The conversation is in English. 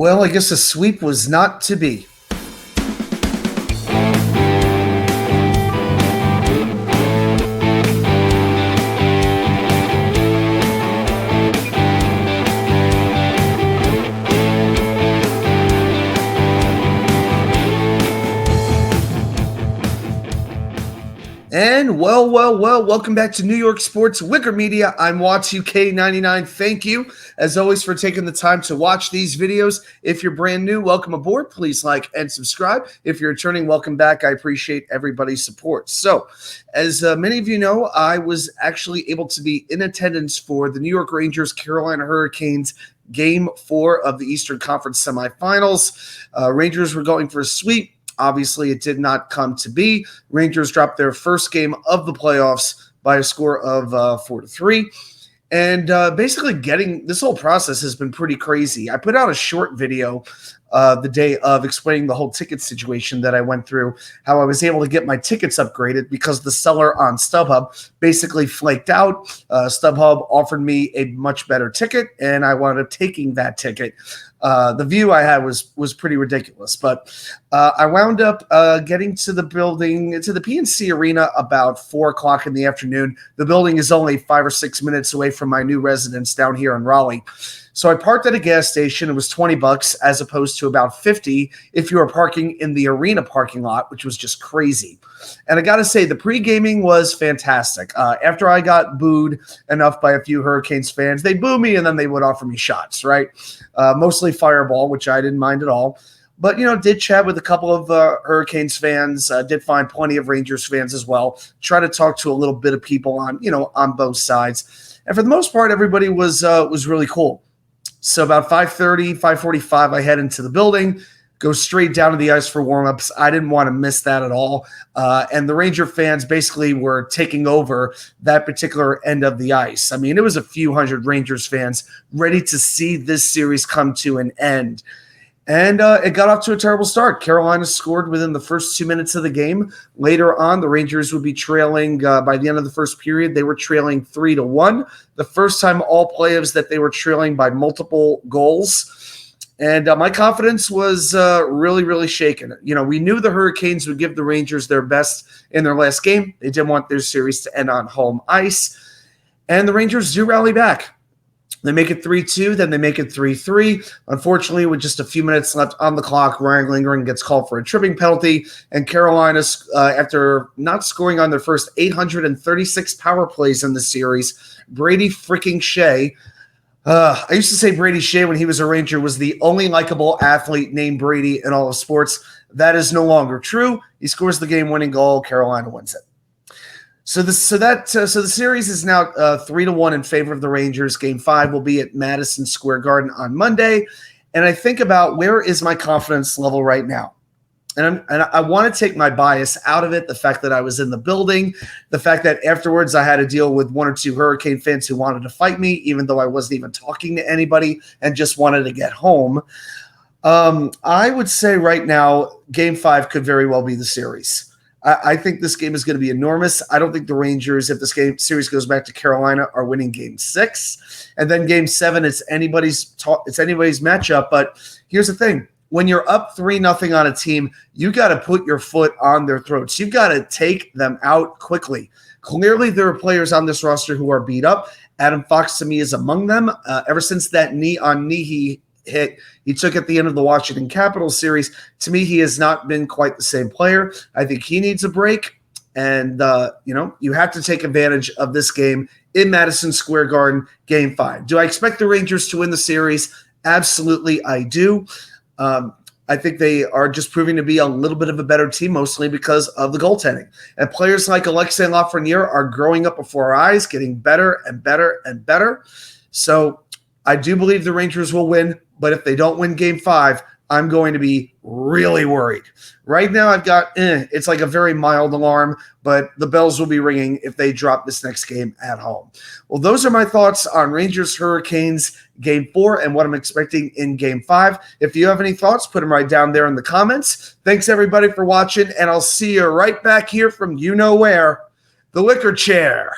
Well, I guess a sweep was not to be. And welcome back to New York Sports WickerMedia. I'm WattsUK99. Thank you, as always, for taking the time to watch these videos. If you're brand new, welcome aboard. Please like and subscribe. If you're returning, welcome back. I appreciate everybody's support. So, as many of you know, I was actually able to be in attendance for the New York Rangers Carolina Hurricanes Game 4 of the Eastern Conference semifinals. Rangers were going for a sweep. Obviously, it did not come to be. Rangers dropped their first game of the playoffs by a score of 4-3. And basically getting this whole process has been pretty crazy. I put out a short video the day of explaining the whole ticket situation that I went through, how I was able to get my tickets upgraded because the seller on StubHub basically flaked out. StubHub offered me a much better ticket, and I wound up taking that ticket. The view I had was pretty ridiculous, but I wound up getting to the building, to the PNC Arena about 4 o'clock in the afternoon. The building is only 5 or 6 minutes away from my new residence down here in Raleigh. So I parked at a gas station. It was $20 as opposed to about $50 if you were parking in the arena parking lot, which was just crazy. And I got to say, the pre-gaming was fantastic. After I got booed enough by a few Hurricanes fans, they boo me and then they would offer me shots, right? Mostly fireball, which I didn't mind at all. But, did chat with a couple of Hurricanes fans, did find plenty of Rangers fans as well. Try to talk to a little bit of people on both sides. And for the most part, everybody was really cool. So about 5:30, 5:45, I head into the building, go straight down to the ice for warmups. I didn't want to miss that at all. And the Ranger fans basically were taking over that particular end of the ice. I mean, it was a few hundred Rangers fans ready to see this series come to an end. And it got off to a terrible start. Carolina scored within the first 2 minutes of the game. Later on, the Rangers would be trailing by the end of the first period. They were trailing 3-1. The first time all playoffs that they were trailing by multiple goals. And my confidence was really, really shaken. We knew the Hurricanes would give the Rangers their best in their last game. They didn't want their series to end on home ice. And the Rangers do rally back. They make it 3-2, then they make it 3-3. Unfortunately, with just a few minutes left on the clock, Ryanlindgren gets called for a tripping penalty, and Carolina, after not scoring on their first 836 power plays in the series, bradyskjei, I used to say Bradyskjei when he was a Ranger was the only likable athlete named Brady in all of sports. That is no longer true. He scores the game-winning goal. Carolina wins it. So the series is now 3-1 in favor of the Rangers. Game 5 will be at Madison Square Garden on Monday. And I think about where is my confidence level right now? And I want to take my bias out of it, the fact that I was in the building, the fact that afterwards I had to deal with 1 or 2 Hurricane fans who wanted to fight me, even though I wasn't even talking to anybody and just wanted to get home. I would say right now, Game 5 could very well be the series. I think this game is going to be enormous. I don't think the Rangers, if this series goes back to Carolina, are winning Game 6. And then Game 7, it's anybody's matchup. But here's the thing. When you're up 3-0 on a team, you got to put your foot on their throats. You've got to take them out quickly. Clearly, there are players on this roster who are beat up. Adam Fox, to me, is among them. Ever since that knee hit he took at the end of the Washington Capitals series, to me, he has not been quite the same player. I think he needs a break. And, you have to take advantage of this game in Madison Square Garden, Game 5. Do I expect the Rangers to win the series? Absolutely, I do. I think they are just proving to be a little bit of a better team, mostly because of the goaltending. And players like alexislafreniere are growing up before our eyes, getting better and better and better. So I do believe the Rangers will win, but if they don't win Game 5, I'm going to be really worried. Right now, I've got, it's like a very mild alarm, but the bells will be ringing if they drop this next game at home. Well, those are my thoughts on Rangers Hurricanes Game 4 and what I'm expecting in Game 5. If you have any thoughts, put them right down there in the comments. Thanks, everybody, for watching, and I'll see you right back here from you-know-where, the Wicker Chair.